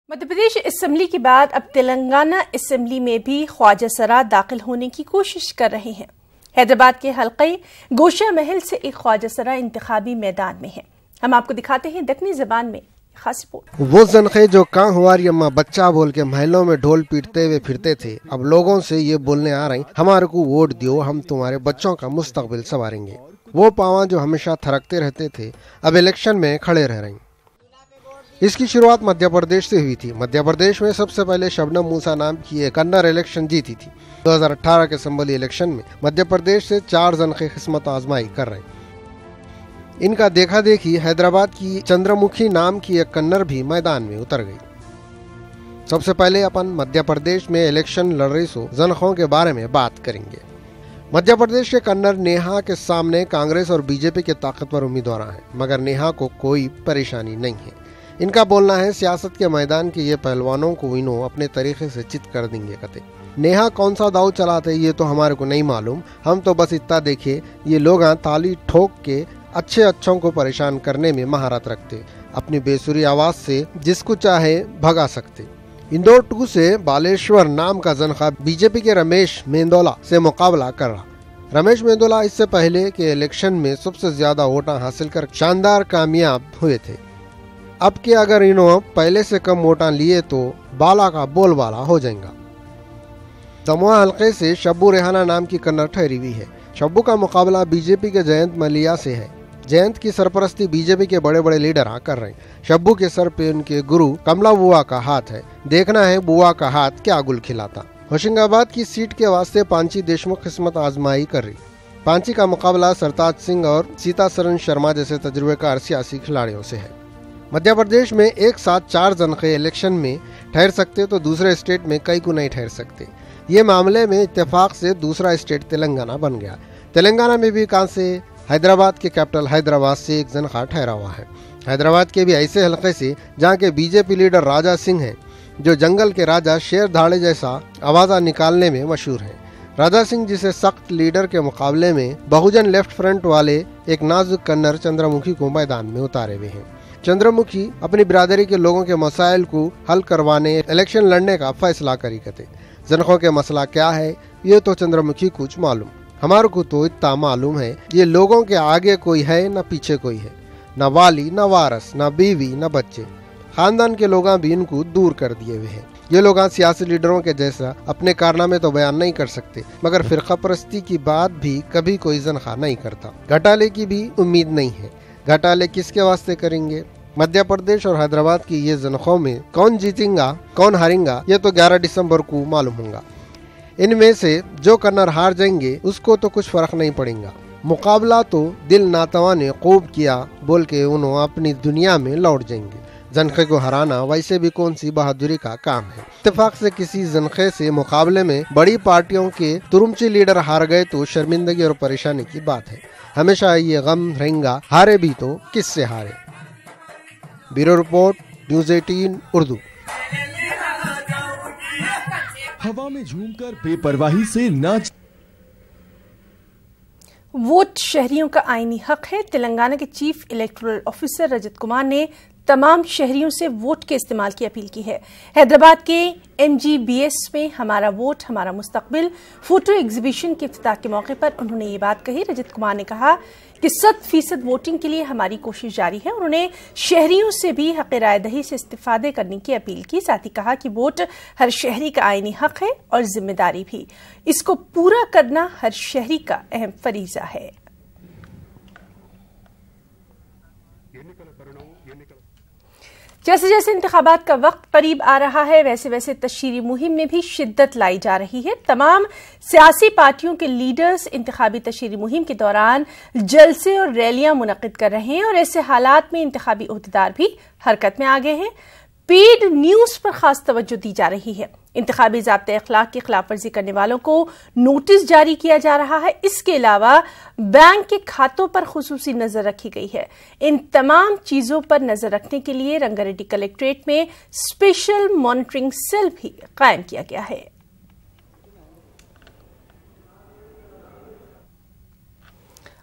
Madhya Pradesh assembly के बाद अब तेलंगाना असेंबली में भी ख्वाजा सरा दाखिल होने की कोशिश कर रहे हैं। हैदराबाद के हल्के गोशा महल से एक ख्वाजा सरा इंतखाबी मैदान में है। हम आपको दिखाते हैं दक्कनी जबान में खास रिपोर्ट। वो जनखे जो कां हुआरी अम्मा बच्चा बोल के महलों में ढोल पीटते हुए फिरते थे, अब लोगों से ये बोलने आ रही, हमारे को वोट दियो, हम तुम्हारे बच्चों का मुस्तकबिल संवारेंगे। वो पावा जो हमेशा थरकते रहते थे, अब इलेक्शन में खड़े रह रही। इसकी शुरुआत मध्य प्रदेश से हुई थी। मध्य प्रदेश में सबसे पहले शबनम मूसा नाम की एक कन्नर इलेक्शन जीती थी। 2018 के असेंबली इलेक्शन में मध्य प्रदेश से 4 जनखे किस्मत आजमाई कर रहे। इनका देखा देखी हैदराबाद की चंद्रमुखी नाम की एक कन्नर भी मैदान में उतर गई। सबसे पहले अपन मध्य प्रदेश में इलेक्शन लड़ रही जनखों के बारे में बात करेंगे। मध्य प्रदेश के कन्नर नेहा के सामने कांग्रेस और बीजेपी के ताकतवर उम्मीदवार हैं, मगर नेहा को कोई परेशानी नहीं है। इनका बोलना है सियासत के मैदान के ये पहलवानों को इन्हों अपने तरीके से चित कर देंगे। कहते नेहा कौन सा दाव चलाते ये तो हमारे को नहीं मालूम, हम तो बस इतना देखे ये लोग ताली ठोक के अच्छों को परेशान करने में महारत रखते, अपनी बेसुरी आवाज से जिसको चाहे भगा सकते। इंदौर 2 से बालेश्वर नाम का जनखा बीजेपी के रमेश मेंदोला से मुकाबला कर रहा। रमेश मेंदोला इससे पहले के इलेक्शन में सबसे ज्यादा वोट हासिल कर शानदार कामयाब हुए थे। अब के अगर इन्हों पहले से कम वोट लिए तो बाला का बोलबाला हो जाएगा। दमोह हल्के से शब्बू रेहाना नाम की कन्नर ठहरी हुई है। शब्बू का मुकाबला बीजेपी के जयंत मलिया से है। जयंत की सरपरस्ती बीजेपी के बड़े बड़े लीडर कर रहे हैं। शब्बू के सर पे उनके गुरु कमला बुआ का हाथ है। देखना है बुआ का हाथ क्या गुल खिलाता। होशंगाबाद की सीट के वास्ते पांची देशमुख किस्मत आजमाई कर रही। पांची का मुकाबला सरताज सिंह और सीतासरन शर्मा जैसे तजुर्बेकार सियासी खिलाड़ियों से है। मध्य प्रदेश में एक साथ 4 जनखे इलेक्शन में ठहर सकते तो दूसरे स्टेट में कई को नहीं ठहर सकते। ये मामले में इत्तेफाक से दूसरा स्टेट तेलंगाना बन गया। तेलंगाना में भी कहां से हैदराबाद के कैपिटल हैदराबाद से एक जनखा ठहरा हुआ है। हैदराबाद के भी ऐसे हल्के से जहां के बीजेपी लीडर राजा सिंह हैं, जो जंगल के राजा शेर धाड़े जैसा आवाजा निकालने में मशहूर हैं। राजा सिंह जिसे सख्त लीडर के मुकाबले में बहुजन लेफ्ट फ्रंट वाले एक नाजुक कन्नर चंद्रमुखी को मैदान में उतारे हुए हैं। चंद्रमुखी अपनी बिरादरी के लोगों के मसाइल को हल करवाने इलेक्शन लड़ने का फैसला करी करते। जनखों के मसला क्या है ये तो चंद्रमुखी कुछ मालूम, हमारे को तो इतना मालूम है ये लोगों के आगे कोई है न पीछे कोई है, न वाली न वारस न बीवी न बच्चे। खानदान के लोग भी इनको दूर कर दिए हुए हैं। ये लोग सियासी लीडरों के जैसा अपने कारनामे तो बयान नहीं कर सकते, मगर फिरका परस्ती की बात भी कभी कोई जनखा नहीं करता। घटाले की भी उम्मीद नहीं है। घटाले किसके वास्ते करेंगे? मध्य प्रदेश और हैदराबाद की ये जनखों में कौन जीतेगा कौन हारेगा ये तो 11 दिसंबर को मालूम होगा। इनमें से जो कन्नर हार जाएंगे उसको तो कुछ फर्क नहीं पड़ेगा। मुकाबला तो दिल नातवा ने खूब किया बोल के उन्होंने अपनी दुनिया में लौट जाएंगे। जनखे को हराना वैसे भी कौन सी बहादुरी का काम है। इत्तेफाक से किसी जनखे से मुकाबले में बड़ी पार्टियों के तुरुमची लीडर हार गए तो शर्मिंदगी और परेशानी की बात है। हमेशा ये गम रहेगा, हारे भी तो किससे हारे। Bureau report, news 18 Urdu. हवा में झूमकर बेपरवाही से नाच। वोट शहरियों का आईनी हक है। तेलंगाना के chief electoral officer Rajat Kumar ने तमाम शहरियों से वोट के इस्तेमाल की अपील की है। हैदराबाद के MGBS में हमारा वोट हमारा मुस्तकबिल फोटो एग्जीबिशन के इफ्तिताह के मौके पर उन्होंने ये बात कही। रजत कुमार ने कहा कि 100% वोटिंग के लिए हमारी कोशिश जारी है। उन्होंने शहरियों से भी हक राय दही से इस्तेफादे करने की अपील की। साथ ही कहा कि वोट हर शहरी का आईनी हक है और जिम्मेदारी भी। इसको पूरा करना हर शहरी का अहम फरीजा है। जैसे जैसे इंतखाबात का वक्त करीब आ रहा है वैसे वैसे तशहीरी मुहिम में भी शिद्दत लाई जा रही है। तमाम सियासी पार्टियों के लीडर्स इंतखाबी तशहीरी मुहिम के दौरान जलसे और रैलियां मुनक्किद कर रहे हैं और ऐसे हालात में इंतखाबी ओहदेदार भी हरकत में आ गए हैं। पेड न्यूज पर खास तवज्जो दी जा रही है। इंतखाबी ज़ाब्ते अखलाक की खिलाफ वर्जी करने वालों को नोटिस जारी किया जा रहा है। इसके अलावा बैंक के खातों पर खुसूसी नजर रखी गई है। इन तमाम चीजों पर नजर रखने के लिए रंगारेड्डी कलेक्ट्रेट में स्पेशल मॉनिटरिंग सेल भी कायम किया गया है।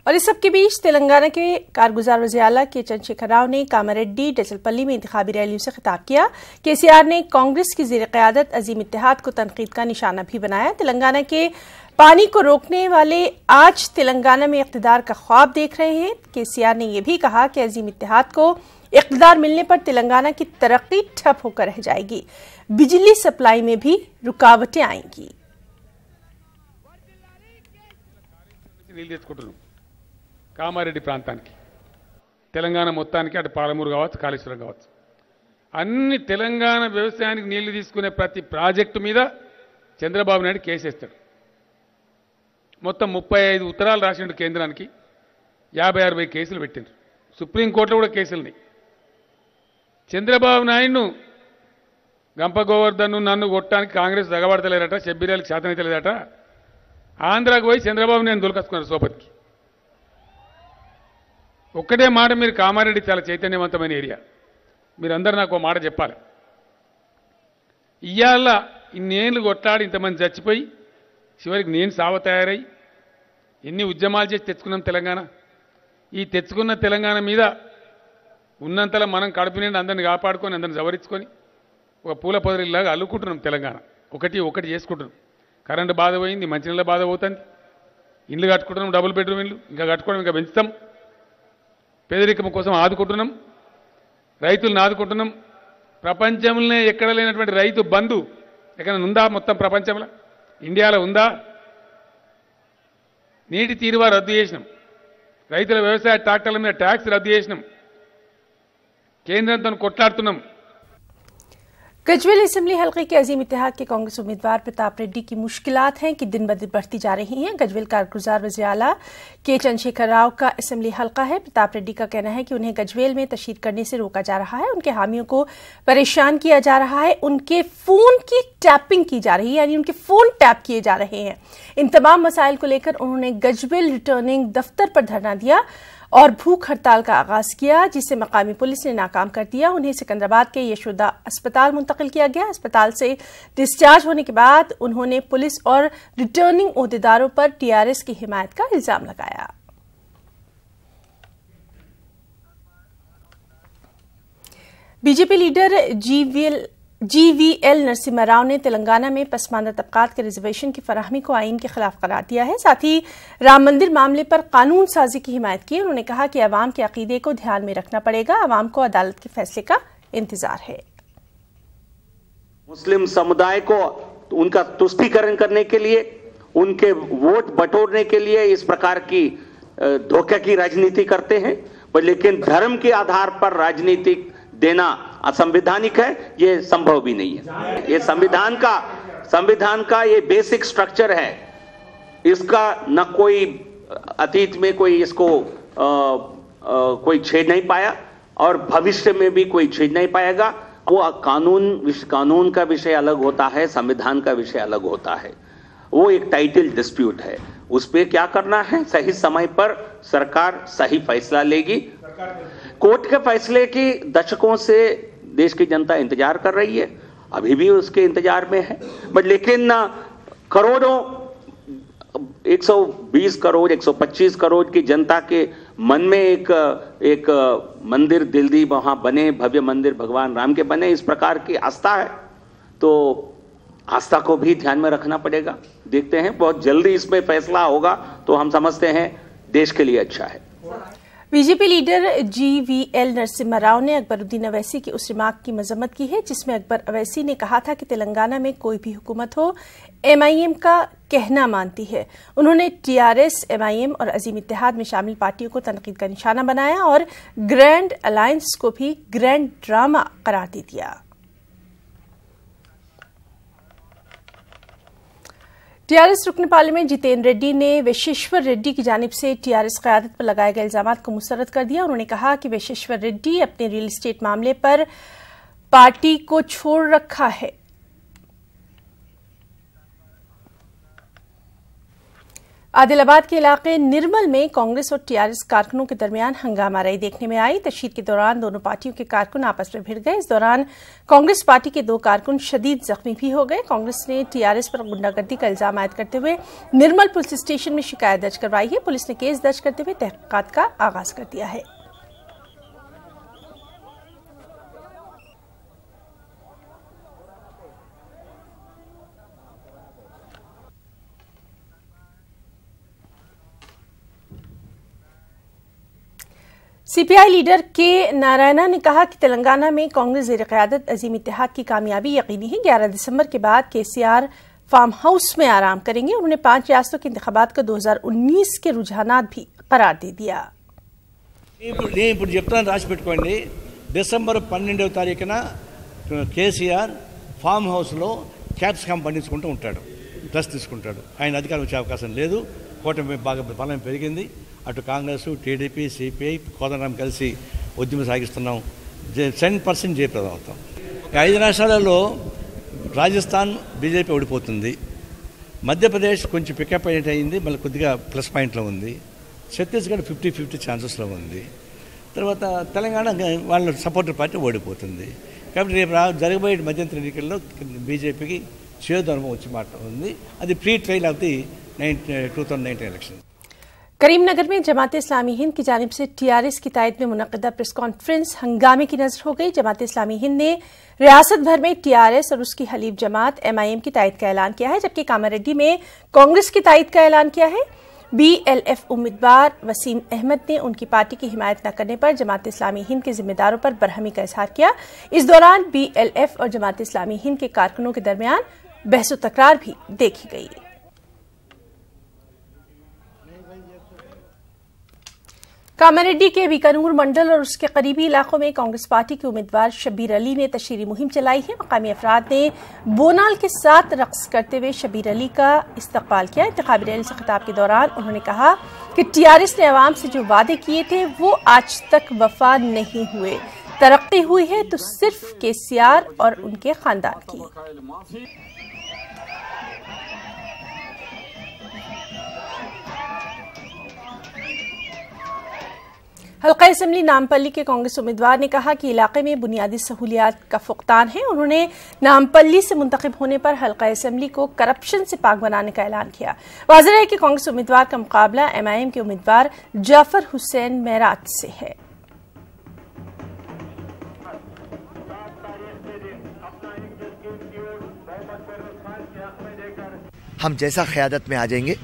और इस सबके बीच तेलंगाना के कारगुजार वज़ीर-ए-आला के चंद्रशेखर राव ने कामारेड्डी डचलपल्ली में इंतखाबी रैलियों से खिताब किया। केसीआर ने कांग्रेस की ज़ेर क़यादत अजीम इत्तेहाद को तनकीद का निशाना भी बनाया। तेलंगाना के पानी को रोकने वाले आज तेलंगाना में इक़्तिदार का ख्वाब देख रहे हैं। केसीआर ने यह भी कहा कि अजीम इत्तेहाद को इक़्तिदार मिलने पर तेलंगाना की तरक्की ठप होकर रह जाएगी, बिजली सप्लाई में भी रुकावटें आएंगी। కామారెడ్డి ప్రాంతానికి తెలంగాణ మొత్తానికి అటు పాలమూరు కావచ్చు కాళేశ్వరం కావచ్చు అన్ని తెలంగాణ వ్యవసాయానికి నీళ్లు తీసుకునే ప్రతి ప్రాజెక్టు మీద చంద్రబాబు నాయుడు కేసేస్తాడు. మొత్తం 35 ఉత్తరాలు రాసిండు కేంద్రానికి, 50-60 కేసులు పెట్టిండ్రు. సుప్రీంకోర్టులో కూడా కేసులున్నాయి. చంద్రబాబు నాయుడును గంప గోవర్ధన్ను నన్ను కొట్టడానికి కాంగ్రెస్ దగబడతలేరట, షబ్బీరాలకు చేతనైతలేదట. ఆంధ్రాకు పోయి చంద్రబాబు నాయుడు దొలకొచ్చుకున్నారు సోపతికి. ఒక్కటే మాట, మీరు కామారెడ్డి చాలా చైతన్యవంతమైన ఏరియా, మీరందరూ నాకు మాట చెప్పాలి. ఇవాళ ఇన్నేళ్ళు కొట్లాడి ఇంతమంది చచ్చిపోయి చివరికి నేను సావ తయారై ఎన్ని ఉద్యమాలు చేసి తెచ్చుకున్నాం తెలంగాణ. ఈ తెచ్చుకున్న తెలంగాణ మీద ఉన్నంతలో మనం కడుపు నిండి అందరిని కాపాడుకొని అందరిని జవరించుకొని ఒక పూల పొదరిలాగా అల్లుకుంటున్నాం తెలంగాణ. ఒకటి చేసుకుంటున్నాం. కరెంటు బాధ పోయింది, మంచినీళ్ళ బాధ పోతుంది, ఇండ్లు కట్టుకుంటున్నాం, డబుల్ బెడ్రూమ్ ఇల్లు ఇంకా కట్టుకోవడం, ఇంకా పెంచుతాం. పేదరికం కోసం ఆదుకుంటున్నాం, రైతులను ఆదుకుంటున్నాం. ప్రపంచంలోనే ఎక్కడ లేనటువంటి రైతు బంధు ఎక్కడ ఉందా? మొత్తం ప్రపంచంలో ఇండియాలో ఉందా? నీటి తీరువా రద్దు చేసినాం, రైతుల వ్యవసాయ ట్రాక్టర్ల మీద ట్యాక్స్ రద్దు చేసినాం, కేంద్రంతో కొట్లాడుతున్నాం. गजवेल असेंबली हल्के के अजीम इत्तेहाद के कांग्रेस उम्मीदवार प्रताप रेड्डी की मुश्किलात हैं कि दिन ब दिन बढ़ती जा रही हैं। गजवेल कारगुजार वज़ीर-ए-आला के चंद्रशेखर राव का असेंबली हल्का है। प्रताप रेड्डी का कहना है कि उन्हें गजवेल में तशहीद करने से रोका जा रहा है, उनके हामियों को परेशान किया जा रहा है, उनके फोन की टैपिंग की जा रही है, यानी उनके फोन टैप किए जा रहे हैं। इन तमाम मसाइल को लेकर उन्होंने गजवेल रिटर्निंग दफ्तर पर धरना दिया और भूख हड़ताल का आगाज किया, जिसे मकामी पुलिस ने नाकाम कर दिया। उन्हें सिकंदराबाद के यशोदा अस्पताल मुंतकिल किया गया। अस्पताल से डिस्चार्ज होने के बाद उन्होंने पुलिस और रिटर्निंग ओहदेदारों पर टीआरएस की हिमायत का इल्जाम लगाया। BJP leader GVL Narasimha Rao ने तेलंगाना में पसमानदा तबकात के रिजर्वेशन की फराहमी को आईन के खिलाफ करार दिया है। साथ ही राम मंदिर मामले पर कानून साजी की हिमायत की। उन्होंने कहा कि अवाम के अकीदे को ध्यान में रखना पड़ेगा, अवाम को अदालत के फैसले का इंतजार है। मुस्लिम समुदाय को उनका तुष्टीकरण करने के लिए, उनके वोट बटोरने के लिए इस प्रकार की धोखे की राजनीति करते हैं, लेकिन धर्म के आधार पर राजनीति देना असंवैधानिक है, ये संभव भी नहीं है। ये संविधान का ये बेसिक स्ट्रक्चर है, इसका न कोई अतीत में कोई इसको कोई छेड़ नहीं पाया और भविष्य में भी कोई छेड़ नहीं पाएगा। वो कानून का विषय अलग होता है, संविधान का विषय अलग होता है। वो एक टाइटल डिस्प्यूट है, उस पे क्या करना है, सही समय पर सरकार सही फैसला लेगी। कोर्ट के फैसले की दशकों से देश की जनता इंतजार कर रही है, अभी भी उसके इंतजार में है। बट लेकिन करोड़ों 120 करोड़ 125 करोड़ की जनता के मन में एक मंदिर दिल्ली वहां बने, भव्य मंदिर भगवान राम के बने, इस प्रकार की आस्था है, तो आस्था को भी ध्यान में रखना पड़ेगा। देखते हैं, बहुत जल्दी इसमें फैसला होगा तो हम समझते हैं देश के लिए अच्छा है। BJP leader GVL Narasimha Rao ने अकबरुद्दीन अवैसी की उस रिमार्क की मजम्मत की है जिसमें अकबर अवैसी ने कहा था कि तेलंगाना में कोई भी हुकूमत हो, एमआईएम का कहना मानती है। उन्होंने टीआरएस, एमआईएम और अजीम इत्तेहाद में शामिल पार्टियों को तनकीद का निशाना बनाया और ग्रैंड अलायंस को भी ग्रैंड ड्रामा करार दे दिया। टीआरएस रुकन पार्लियामेंट जितेंद्र रेड्डी ने विशेश्वर रेड्डी की जानिब से टीआरएस क़यादत पर लगाए गए इल्जामात को मुस्तरद कर दिया। उन्होंने कहा कि विशेश्वर रेड्डी अपने रियल एस्टेट मामले पर पार्टी को छोड़ रखा है। आदिलाबाद के इलाके निर्मल में कांग्रेस और टीआरएस कारकुनों के दरमियान हंगामाराई देखने में आई। तशहीर के दौरान दोनों पार्टियों के कारकुन आपस में भिड़ गए। इस दौरान कांग्रेस पार्टी के 2 कारकुन शदीद जख्मी भी हो गए। कांग्रेस ने टीआरएस पर गुंडागर्दी का इल्जाम आयद करते हुए निर्मल पुलिस स्टेशन में शिकायत दर्ज करवाई है। पुलिस ने केस दर्ज करते हुए तहकीकात का आगाज कर दिया है। सीपीआई लीडर के नारायणा ने कहा कि तेलंगाना में कांग्रेस ज़ेर क़यादत अजीम इत्तेहाद की कामयाबी यकीनी है। 11 दिसंबर के बाद केसीआर फार्म हाउस में आराम करेंगे। उन्होंने 5 रियासतों के इंतखाबात को 2019 के रुझानात भी करार दे दिया। ఇప్పుడు చెప్తాను రాసి పెట్టుకోండి డిసెంబర్ 12వ తారీఖున కేసీఆర్ ఫామ్ హౌస్లో క్యాప్సికమ్ పండించుకుంటూ ఉంటాడు, డ్రెస్ తీసుకుంటాడు. ఆయన అధికారం వచ్చే అవకాశం లేదు. కూటమి బాగా బలం పెరిగింది. అటు కాంగ్రెస్, టీడీపీ, సిపిఐ, కోదండరాం కలిసి ఉద్యమం సాగిస్తున్నాం. 10% జయప్రదం అవుతాం. 5 రాష్ట్రాలలో రాజస్థాన్ బీజేపీ ఓడిపోతుంది. మధ్యప్రదేశ్ కొంచెం పికప్ అయింది, మళ్ళీ కొద్దిగా ప్లస్ పాయింట్లో ఉంది. ఛత్తీస్గఢ్ 50-50 ఛాన్సెస్లో ఉంది. తర్వాత తెలంగాణ వాళ్ళ సపోర్టర్ పార్టీ ఓడిపోతుంది. కాబట్టి రేపు జరగబోయే మధ్యంతర ఎన్నికల్లో బీజేపీకి చేదు అనుభవం వచ్చి మాట ఉంది. అది pre trial of the 2019 election. Karimnagar में जमात इस्लामी हिंद की जानिब से टीआरएस की तायद में मुनक़दा प्रेस कॉन्फ्रेंस हंगामे की नजर हो गई। जमात इस्लामी हिंद ने रियासत भर में टीआरएस और उसकी हलीफ जमात एमआईएम की तायद का ऐलान किया है, जबकि कामारेड्डी में कांग्रेस की तायद का ऐलान किया है। बीएलएफ उम्मीदवार वसीम अहमद ने उनकी पार्टी की हिमायत न करने पर जमात इस्लामी हिंद के जिम्मेदारों पर बरहमी का इजहार किया। इस दौरान बीएलएफ और जमात इस्लामी हिंद के कारकुनों के दरमियान बहस तकरार भी देखी गई। कामारेड्डी के बीकानूर मंडल और उसके करीबी इलाकों में कांग्रेस पार्टी के उम्मीदवार शब्बीर अली ने तशहीरी मुहिम चलाई है। मकामी अफराद ने बोनाल के साथ रक्स करते हुए शब्बीर अली का इस्तकबाल किया। इंतखाबी रैली से खिताब के दौरान उन्होंने कहा कि टीआरएस ने अवाम से जो वादे किए थे वो आज तक वफा नहीं हुए। तरक्की हुई है तो सिर्फ केसीआर और उनके खानदान की। हल्का असेंबली नामपल्ली के कांग्रेस उम्मीदवार ने कहा कि इलाके में बुनियादी सहूलियात का फुकतान है। उन्होंने नामपल्ली से मुंतखब होने पर हल्का असेंबली को करप्शन से पाक बनाने का ऐलान किया। वाज़ेह है कि कांग्रेस उम्मीदवार का मुकाबला एमआईएम के उम्मीदवार जाफर हुसैन मेरात से है। हम जैसा क़यादत में आ जाएंगे,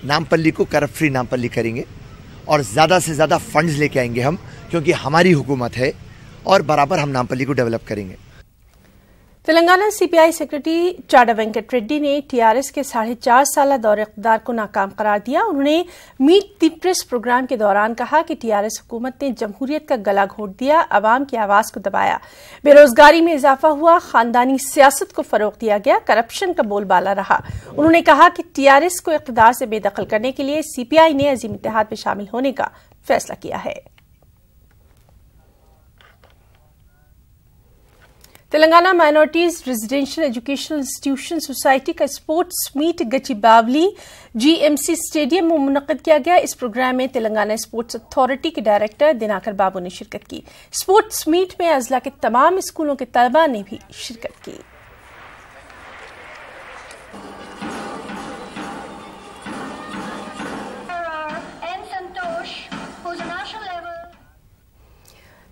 नामपल्ली को करप्ट फ्री नामपल्ली करेंगे और ज़्यादा से ज़्यादा फंड्स लेके आएंगे हम, क्योंकि हमारी हुकूमत है और बराबर हम नामपल्ली को डेवलप करेंगे। तेलंगाना सीपीआई सेक्रेटरी चाडा वेंकट रेड्डी ने टीआरएस के 4.5 साल दौरे इक़्तिदार को नाकाम करार दिया। उन्होंने मीट द प्रेस प्रोग्राम के दौरान कहा कि टीआरएस हुकूमत ने जमहूरियत का गला घोट दिया, अवाम की आवाज को दबाया, बेरोजगारी में इजाफा हुआ, खानदानी सियासत को फरोग दिया गया, करप्शन का बोलबाला रहा। उन्होंने कहा कि टीआरएस को इक़्तिदार से बेदखल करने के लिए सीपीआई ने अजीम इत्तेहाद में शामिल होने का फैसला किया है। Telangana minorities residential educational institution society का स्पोर्ट्स मीट गचिबावली जीएमसी स्टेडियम में मुनक्किद किया गया। इस प्रोग्राम में तेलंगाना स्पोर्ट्स अथॉरिटी के डायरेक्टर दिनाकर बाबू ने शिरकत की। स्पोर्ट्स मीट में अजला के तमाम स्कूलों के तलबा ने भी शिरकत की।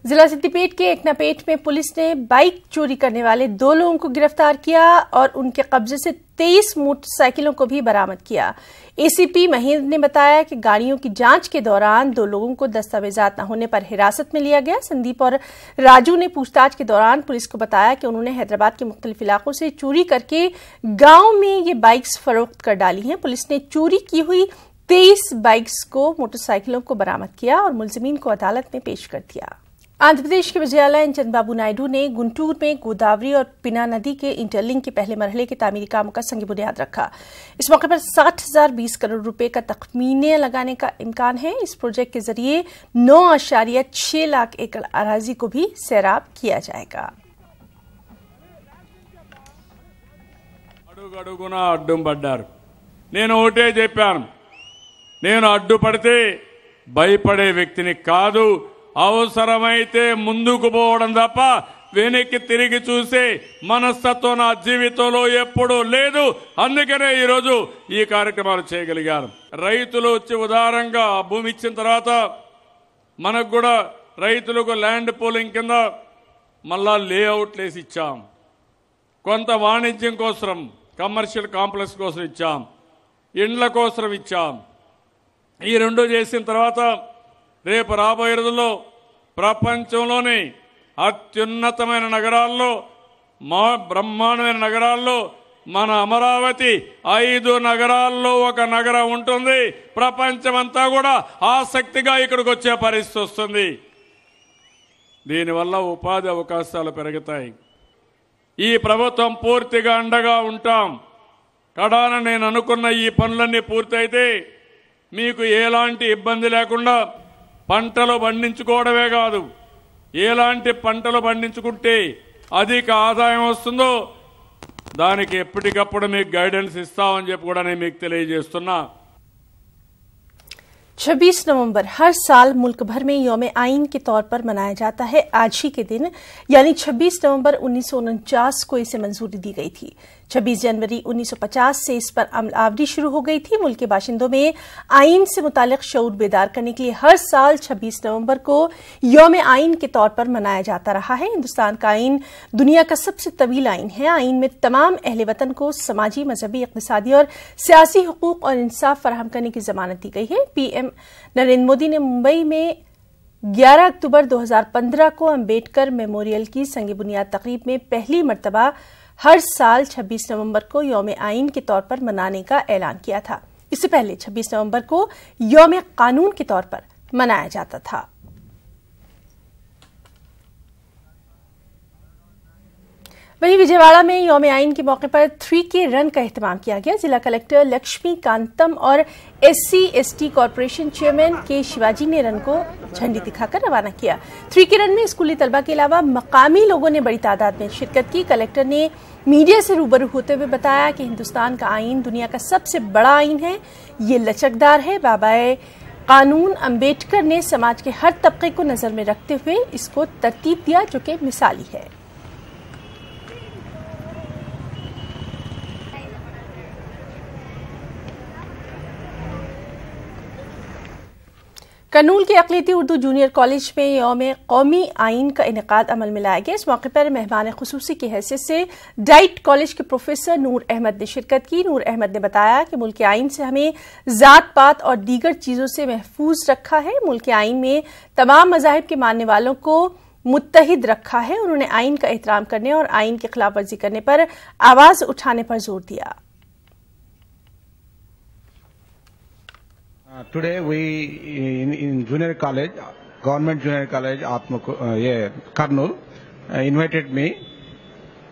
जिला सिद्दीपेट के एकनापेट में पुलिस ने बाइक चोरी करने वाले 2 लोगों को गिरफ्तार किया और उनके कब्जे से 23 मोटरसाइकिलों को भी बरामद किया। एसीपी महेंद्र ने बताया कि गाड़ियों की जांच के दौरान 2 लोगों को दस्तावेजात न होने पर हिरासत में लिया गया। संदीप और राजू ने पूछताछ के दौरान पुलिस को बताया कि उन्होंने हैदराबाद के मुख्तलिफ इलाकों से चोरी करके गांव में ये बाइक्स फरोख्त कर डाली हैं। पुलिस ने चोरी की हुई 23 बाइक्स को, मोटरसाइकिलों को बरामद किया और मुलजिमीन को अदालत में पेश कर दिया। आंध्र प्रदेश के वज़ीर-ए-आला एन चंद्रबाबू नायडू ने गुंटूर में गोदावरी और पिना नदी के इंटरलिंक के पहले मरहले के तामीरी कामों का संग बुनियाद रखा। इस मौके पर 60,020 करोड़ रुपए का तखमीने लगाने का इम्कान है। इस प्रोजेक्ट के जरिए 9.6 लाख एकड़ अराजी को भी सैराब किया जाएगा। అడుగడుగునా అడ్డం పడ్డారు. నేను ఒకటే చెప్పాను, నేను అడ్డుపడితే భయపడే వ్యక్తిని కాదు. అవసరమైతే ముందుకు పోవడం తప్ప వెనక్కి తిరిగి చూసే మనస్తత్వం నా జీవితంలో ఎప్పుడూ లేదు. అందుకనే ఈరోజు ఈ కార్యక్రమాలు చేయగలిగాను. రైతులు వచ్చి ఉదారంగా భూమి ఇచ్చిన తర్వాత మనకు కూడా రైతులకు ల్యాండ్ పూలింగ్ కింద మళ్ళా లేఅవుట్లు వేసి ఇచ్చాం. కొంత వాణిజ్యం కోసం కమర్షియల్ కాంప్లెక్స్ కోసం ఇచ్చాం, ఇండ్ల కోసం ఇచ్చాం. ఈ రెండు చేసిన తర్వాత రేపు రాబోయే రోజుల్లో ప్రపంచంలోని అత్యున్నతమైన నగరాల్లో, బ్రహ్మాండమైన నగరాల్లో మన అమరావతి 5 నగరాల్లో ఒక నగరం ఉంటుంది. ప్రపంచమంతా కూడా ఆసక్తిగా ఇక్కడికి వచ్చే పరిస్థితి వస్తుంది. దీనివల్ల ఉపాధి అవకాశాలు పెరుగుతాయి. ఈ ప్రభుత్వం పూర్తిగా అండగా ఉంటాం. కడాన నేను అనుకున్న ఈ పనులన్నీ పూర్తయితే మీకు ఎలాంటి ఇబ్బంది లేకుండా పంటలు పండించుకోవడమే కాదు, ఎలాంటి పంటలు పండించుకుంటే అధిక ఆదాయం వస్తుందో దానికి ఎప్పటికప్పుడు మీకు గైడెన్స్ ఇస్తామని చెప్పి కూడా నేను మీకు తెలియజేస్తున్నా. 26 नवंबर हर साल मुल्क भर में यौम आइन के तौर पर मनाया जाता है. आज ही के दिन यानी 26 नवंबर 1949 को इसे मंजूरी दी गई थी. 26 जनवरी 1950 से इस पर अमलावरी शुरू हो गई थी. मुल्क के बाशिंदों में आइन से मुतालिक शऊर बेदार करने के लिए हर साल 26 नवंबर को यौम आइन के तौर पर मनाया जाता रहा है. हिंदुस्तान का आइन दुनिया का सबसे तवील आइन है. आइन में तमाम अहले वतन को समाजी, मजहबी, इक़्तिसादी और सियासी हुकूक और इंसाफ फराहम करने की जमानत दी गई है. पीएम नरेंद्र मोदी ने मुंबई में 11 अक्टूबर 2015 को अम्बेडकर मेमोरियल की संग बुनियाद तकरीब में पहली मर्तबा हर साल 26 नवंबर को यौम आइन के तौर पर मनाने का ऐलान किया था. इससे पहले 26 नवंबर को यौम कानून के तौर पर मनाया जाता था. वहीं विजयवाड़ा में यौम आइन के मौके पर 3K रन का एहतमाम किया गया. जिला कलेक्टर लक्ष्मी कांतम और SC/ST कॉरपोरेशन चेयरमैन के शिवाजी ने रन को झंडी दिखाकर रवाना किया. 3K रन में स्कूली तलबा के अलावा मकामी लोगों ने बड़ी तादाद में शिरकत की. कलेक्टर ने मीडिया से रूबरू होते हुए बताया कि हिंदुस्तान का आइन दुनिया का सबसे बड़ा आइन है. ये लचकदार है. बाबाए कानून अम्बेडकर ने समाज के हर तबके को नजर में रखते हुए इसको तरतीब दिया, जो कि मिसाली है. कर्नूल के अक़लियती उर्दू जूनियर कॉलेज में यौम कौमी आइन का इनेकाद अमल में लाया गया. इस मौके पर मेहमान खुसूसी की हैसियत से डाइट कॉलेज के प्रोफेसर नूर अहमद ने शिरकत की. नूर अहमद ने बताया कि मुल्क के आइन से हमें जात पात और दीगर चीजों से महफूज रखा है. मुल्क के आइन में तमाम मज़ाहिब के मानने वालों को मुत्तहिद रखा है. उन्होंने आइन का एहतराम करने और आइन की खिलाफ वर्जी करने पर आवाज उठाने पर जोर दिया. Today we in junior college, government junior college, Karnool, invited me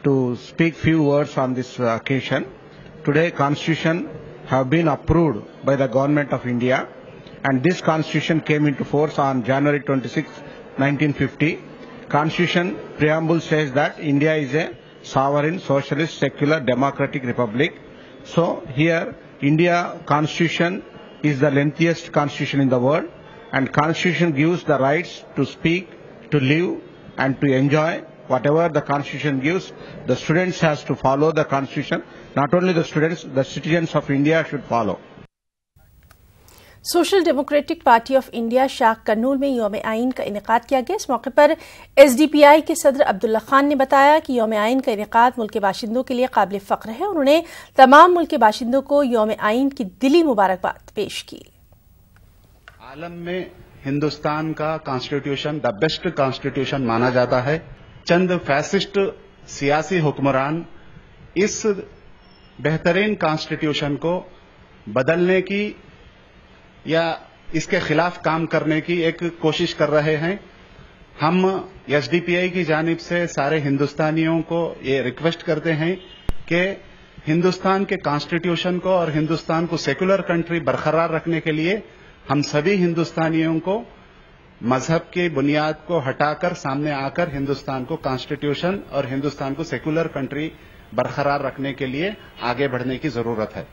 to speak few words on this occasion. Today Constitution have been approved by the government of India, and this Constitution came into force on January 26, 1950. Constitution preamble says that India is a sovereign, socialist, secular, democratic republic. So here India Constitution is the lengthiest constitution in the world, and constitution gives the rights to speak, to live and to enjoy whatever the constitution gives. The students has to follow the constitution. Not only the students, the citizens of India should follow. Social democratic party of India शाख कर्नूल में यौम आइन का इनेकाद किया गया. इस मौके पर SDPI के सदर अब्दुल्ला खान ने बताया कि यौम आइन का इनेकाद मुल्क के बाशिंदों के लिए काबिल फख्र है. उन्होंने तमाम मुल्क के बाशिंदों को यौम आइन की दिली मुबारकबाद पेश की. आलम में हिंदुस्तान का कॉन्स्टिट्यूशन द बेस्ट कॉन्स्टिट्यूशन माना जाता है. चंद फैसिस्ट सियासी हुक्मरान इस बेहतरीन कॉन्स्टिट्यूशन को बदलने की या इसके खिलाफ काम करने की एक कोशिश कर रहे हैं. हम SDPI की जानिब से सारे हिंदुस्तानियों को ये रिक्वेस्ट करते हैं कि हिंदुस्तान के कॉन्स्टिट्यूशन को और हिंदुस्तान को सेकुलर कंट्री बरकरार रखने के लिए हम सभी हिंदुस्तानियों को मजहब की बुनियाद को हटाकर सामने आकर हिंदुस्तान को कॉन्स्टिट्यूशन और हिंदुस्तान को सेकुलर कंट्री बरकरार रखने के लिए आगे बढ़ने की जरूरत है.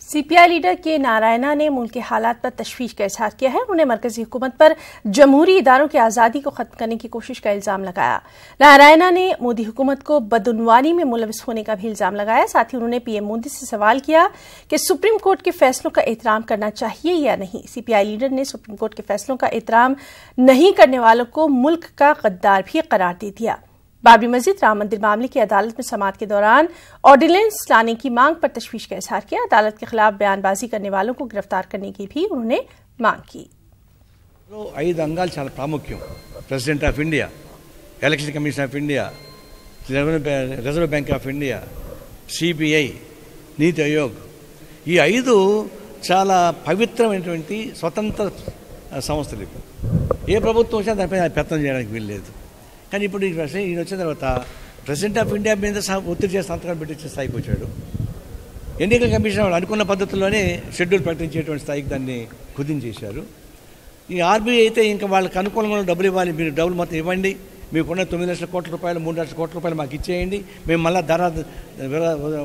सीपीआई लीडर के नारायणा ने मुल्क के हालात पर तशवीश का इजहार किया है। उन्होंने मरकजी हुकूमत पर जमहूरी इदारों की आज़ादी को खत्म करने की कोशिश का इल्जाम लगाया। नारायणा ने मोदी हुकूमत को बदउनवानी में मुलविस होने का भी इल्जाम लगाया। साथ ही उन्होंने पीएम मोदी से सवाल किया कि सुप्रीम कोर्ट के फैसलों का एहतराम करना चाहिए या नहीं। सीपीआई लीडर ने सुप्रीम कोर्ट के फैसलों का एहतराम नहीं करने वालों को मुल्क का गद्दार भी करार दे दिया। बाबरी मस्जिद राम मंदिर मामले की अदालत में समाअत के दौरान ऑर्डिनेंस लाने की मांग पर तशवीश का इजहार किया। अदालत के खिलाफ बयानबाजी करने वालों को गिरफ्तार करने की भी उन्होंने मांग की। 5 అంగాలు చాలా ప్రాముఖ్యం. President of India, election commission of India, reserve bank of India, CBI, నీతి ఆయోగ్, ఈ 5 చాలా పవిత్రమైనటువంటి స్వతంత్ర సంస్థలు. ఏ ప్రభుత్వం వచ్చినా దానిపై పెత్తనం చేయడానికి వీల్లేదు. కానీ ఇప్పుడు ఈయన వచ్చిన తర్వాత ప్రెసిడెంట్ ఆఫ్ ఇండియా మీద ఒత్తిడి చేసి సంతకాలు పెట్టించే స్థాయికి వచ్చాడు. ఎన్నికల కమిషన్ వాళ్ళు అనుకున్న పద్ధతిలోనే షెడ్యూల్ ప్రకటించేటువంటి స్థాయికి దాన్ని కుదించేశారు. ఈ ఆర్బీఐ అయితే ఇంకా వాళ్ళకి అనుకూలంగా డబ్బులు ఇవ్వాలి, మీరు డబ్బులు మొత్తం ఇవ్వండి, మీకున్న 9 లక్షల కోట్ల రూపాయలు 3 లక్షల కోట్ల రూపాయలు మాకు ఇచ్చేయండి, మేము మళ్ళీ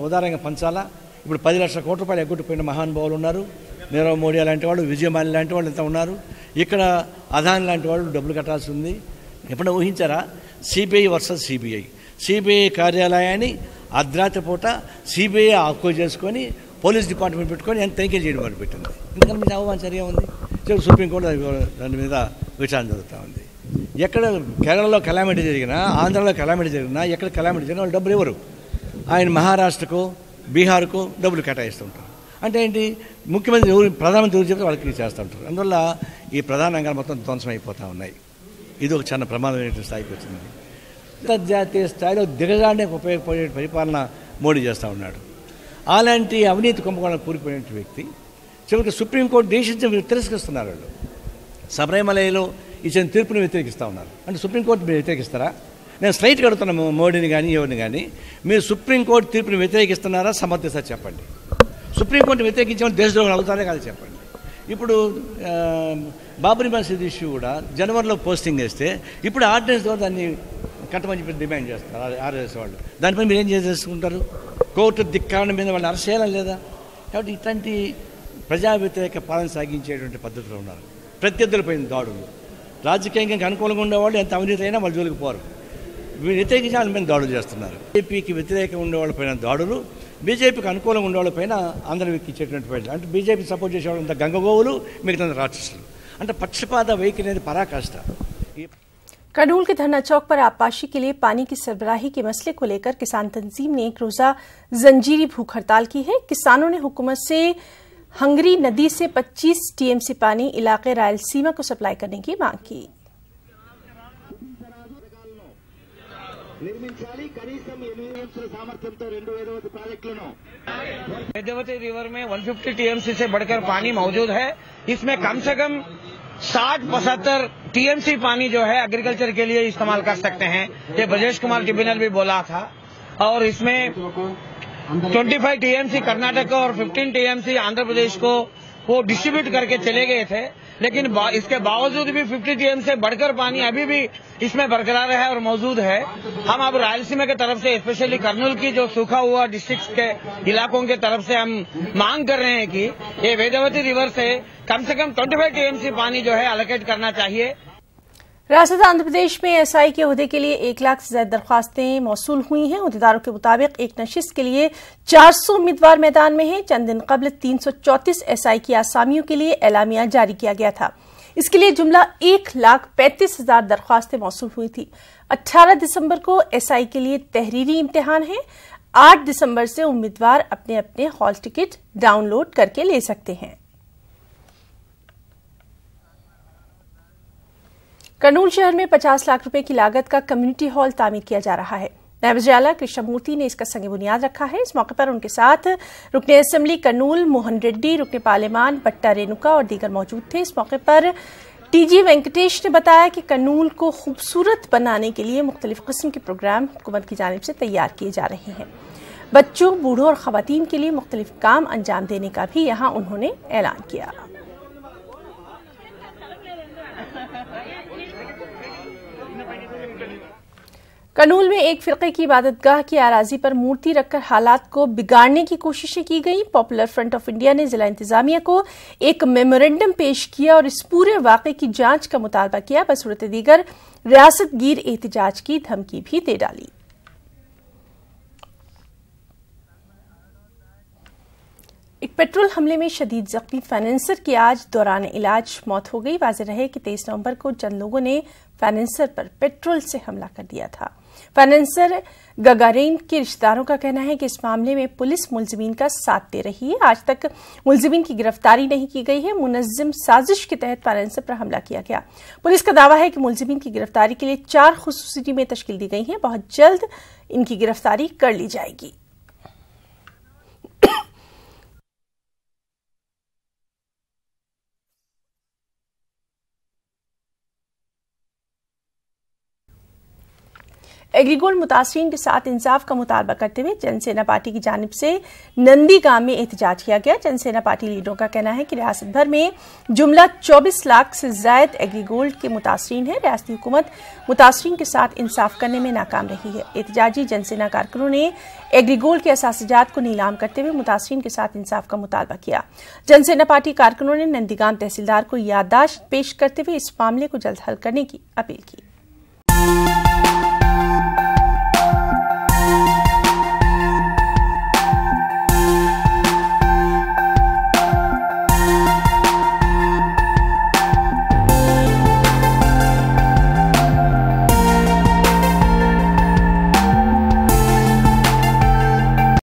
ఉదారంగా పంచాలా. ఇప్పుడు 10 లక్షల కోట్ల రూపాయలు ఎగ్గొట్టిపోయిన మహానుభావులు ఉన్నారు. నీరవ్ మోడీ లాంటి వాళ్ళు, విజయమాలి లాంటి వాళ్ళు ఎంత ఉన్నారు. ఇక్కడ అదాని లాంటి వాళ్ళు డబ్బులు కట్టాల్సి ఉంది. ఎప్పుడైనా ఊహించారా? CBI versus CBI. సిబిఐ కార్యాలయాన్ని అర్ధరాత్రి పూట సిబిఐ ఆక్యుపై చేసుకొని పోలీస్ డిపార్ట్మెంట్ పెట్టుకొని ఎంత తనిఖీ చేయడం మొదలుపెట్టింది. ఎందుకంటే మీకు అవమానచర్య ఉంది. సుప్రీంకోర్టు దాని మీద విచారణ జరుగుతూ ఉంది. ఎక్కడ కేరళలో కెలామిటీ జరిగినా, ఆంధ్రాలో కెలామిటీ జరిగినా, ఎక్కడ కెలామిటీ జరిగినా వాళ్ళు డబ్బులు ఇవ్వరు. ఆయన మహారాష్ట్రకు, బీహార్కు డబ్బులు కేటాయిస్తుంటారు. అంటే ఏంటి? ముఖ్యమంత్రి ప్రధానమంత్రి ఎవరు చెప్తే వాళ్ళకి చేస్తూ ఉంటారు. అందువల్ల ఈ ప్రధాన రంగాలు మొత్తం ధ్వంసం అయిపోతూ ఉన్నాయి. ఇది ఒక చాలా ప్రమాదమైన స్థాయికి వచ్చింది. అంతర్జాతీయ స్థాయిలో దిగజాడడానికి ఉపయోగపడే పరిపాలన మోడీ చేస్తూ ఉన్నాడు. అలాంటి అవినీతి కుంభకోణాలు కూలిపోయిన వ్యక్తి చివరికి సుప్రీంకోర్టు దేశించి తిరస్కరిస్తున్నారు. వాళ్ళు శబరిమలలో ఇచ్చిన తీర్పుని వ్యతిరేకిస్తూ ఉన్నారు. అంటే సుప్రీంకోర్టు మీరు వ్యతిరేకిస్తారా? నేను స్ట్రైట్గా అడుగుతున్నాను మోడీని కానీ ఎవరిని కానీ, మీరు సుప్రీంకోర్టు తీర్పుని వ్యతిరేకిస్తున్నారా? సమర్థిస్తారా చెప్పండి. సుప్రీంకోర్టు వ్యతిరేకించే వాళ్ళు దేశద్రోహులు అవుతారా కాదు చెప్పండి. ఇప్పుడు బాబరీ మసీద్ ఇష్యూ కూడా జనవరిలో పోస్టింగ్ వేస్తే ఇప్పుడు ఆర్డినెన్స్ ద్వారా దాన్ని కట్టమని చెప్పి డిమాండ్ చేస్తున్నారు ఆర్ఎస్ వాళ్ళు. దానిపై మీరు ఏం చేసుకుంటారు? కోర్టు ధిక్కారణ మీద వాళ్ళని అరెస్ట్ చేయాలని లేదా? కాబట్టి ఇట్లాంటి ప్రజా వ్యతిరేక పాలన సాగించేటువంటి పద్ధతిలో ఉన్నారు. ప్రత్యర్థులపైన దాడులు, రాజకీయంగా అనుకూలంగా ఉండేవాళ్ళు ఎంత అవినీతి అయినా వాళ్ళ జోలికి పోరు. వ్యతిరేకించి వాళ్ళ మీద దాడులు చేస్తున్నారు. బీజేపీకి వ్యతిరేకంగా ఉండేవాళ్ళపైన దాడులు, బీజేపీకి అనుకూలంగా ఉండేవాళ్ళపైన అందరూ ఎక్కించేటువంటి ప్రజలు. అంటే బీజేపీ సపోర్ట్ చేసేవాళ్ళు అంత గంగగోవులు, మిగతా రాక్షసులు. అంటే పక్షపాత వైఖరి అనేది పరాకాష్ట. करनूल के धरना चौक पर आबपाशी के लिए पानी की सरबराही के मसले को लेकर किसान तंजीम ने 1 रोजा जंजीरी भूख हड़ताल की है। किसानों ने हुकूमत से हंगरी नदी से 25 टीएमसी पानी इलाके रायलसीमा को सप्लाई करने की मांग की। वेदवती रिवर में 150 टीएमसी से बढ़कर पानी मौजूद है। इसमें कम से कम 60-75 टीएमसी पानी जो है एग्रीकल्चर के लिए इस्तेमाल कर सकते हैं। ये ब्रजेश कुमार ट्रिब्यूनल भी बोला था। और इसमें 25 टीएमसी कर्नाटक और 15 टीएमसी आंध्र प्रदेश को वो डिस्ट्रीब्यूट करके चले गए थे। लेकिन इसके बावजूद भी 50 टीएम से बढ़कर पानी अभी भी इसमें बरकरार है और मौजूद है। हम अब रायलसीमा की तरफ से स्पेशली कर्नूल की जो सूखा हुआ डिस्ट्रिक्ट के इलाकों के तरफ से हम मांग कर रहे हैं कि ये वेदवती रिवर से कम 25 टीएमसी पानी जो है अलोकेट करना चाहिए। रियासत आंध्र प्रदेश में एसआई के ओहदे के लिए 1 लाख से ज्यादा दरख्वास्तें मौसूल हुई हैं। ओहदेदारों के मुताबिक एक नशिस्त के लिए 400 उम्मीदवार मैदान में हैं। चंद दिन कबल 334 एसआई की आसामियों के लिए एलामिया जारी किया गया था। इसके लिए जुमला 1,35,000 दरख्वास्तें मौसूल हुई थी। 18 दिसंबर को एसआई के लिए तहरीरी इम्तिहान है। 8 दिसंबर से उम्मीदवार अपने अपने हॉल टिकट डाउनलोड करके ले सकते हैं। करनूल शहर में 50 लाख रुपए की लागत का कम्युनिटी हॉल तामीर किया जा रहा है। नायब वज़ीर कृष्णमूर्ति ने इसका संग बुनियाद रखा है। इस मौके पर उनके साथ रुकने असेंबली करनूल मोहन रेड्डी, रुकने पार्लियामान बट्टा रेणुका और दीगर मौजूद थे। इस मौके पर टीजी वेंकटेश ने बताया कि करनूल को खूबसूरत बनाने के लिए मुख्तलिफ किस्म के प्रोग्राम हुकूमत की जानिब से तैयार किए जा रहे हैं। बच्चों, बूढ़ों और खवातीन के लिए मुख्तलिफ काम अंजाम देने का भी यहाँ उन्होंने ऐलान किया। कर्नूल में एक फिरके की इबादतगाह की आराजी पर मूर्ति रखकर हालात को बिगाड़ने की कोशिशें की गई। पॉपुलर फ्रंट ऑफ इंडिया ने जिला इंतजामिया को एक मेमोरेंडम पेश किया और इस पूरे वाकये की जांच का मुतालबा किया। बसूरत दीगर रियासतगीर एहतजाज की धमकी भी दे डाली। एक पेट्रोल हमले में शदीद जख्मी फाइनेंसर की आज दौरान इलाज मौत हो गई। वाज़ेह रहे कि 23 नवंबर को चंद लोगों ने फाइनेंसर पर पेट्रोल से हमला कर दिया था। फाइनेंसर गगारेन के रिश्तेदारों का कहना है कि इस मामले में पुलिस मुलजिमीन का साथ दे रही है। आज तक मुलजिमीन की गिरफ्तारी नहीं की गई है। मुनज़्ज़म साजिश के तहत फाइनेंसर पर हमला किया गया। पुलिस का दावा है कि मुलजिमीन की गिरफ्तारी के लिए 4 खुसूसी टीमें तश्कील दी गई हैं। बहुत जल्द इनकी गिरफ्तारी कर ली जाएगी। एग्रीगोल्ड मुतासरीन के साथ इंसाफ का मुतालबा करते हुए जनसेना पार्टी की जानिब से नंदीगाम में एहतजाज किया गया। जनसेना पार्टी लीडरों का कहना है कि रियासत भर में जुमला 24 लाख से जायद एग्रीगोल्ड के मुतासरीन है। रियासती हुकूमत मुतासरीन के साथ इंसाफ करने में नाकाम रही है। एहतजाजी जनसेना कारकुनों ने एग्रीगोल्ड के असासिजात को नीलाम करते हुए मुतासरीन के साथ इंसाफ का मुतालबा किया। जनसेना पार्टी कारकुनों ने नंदीगाम तहसीलदार को याददाश्त पेश करते हुए इस मामले को जल्द हल करने की अपील की।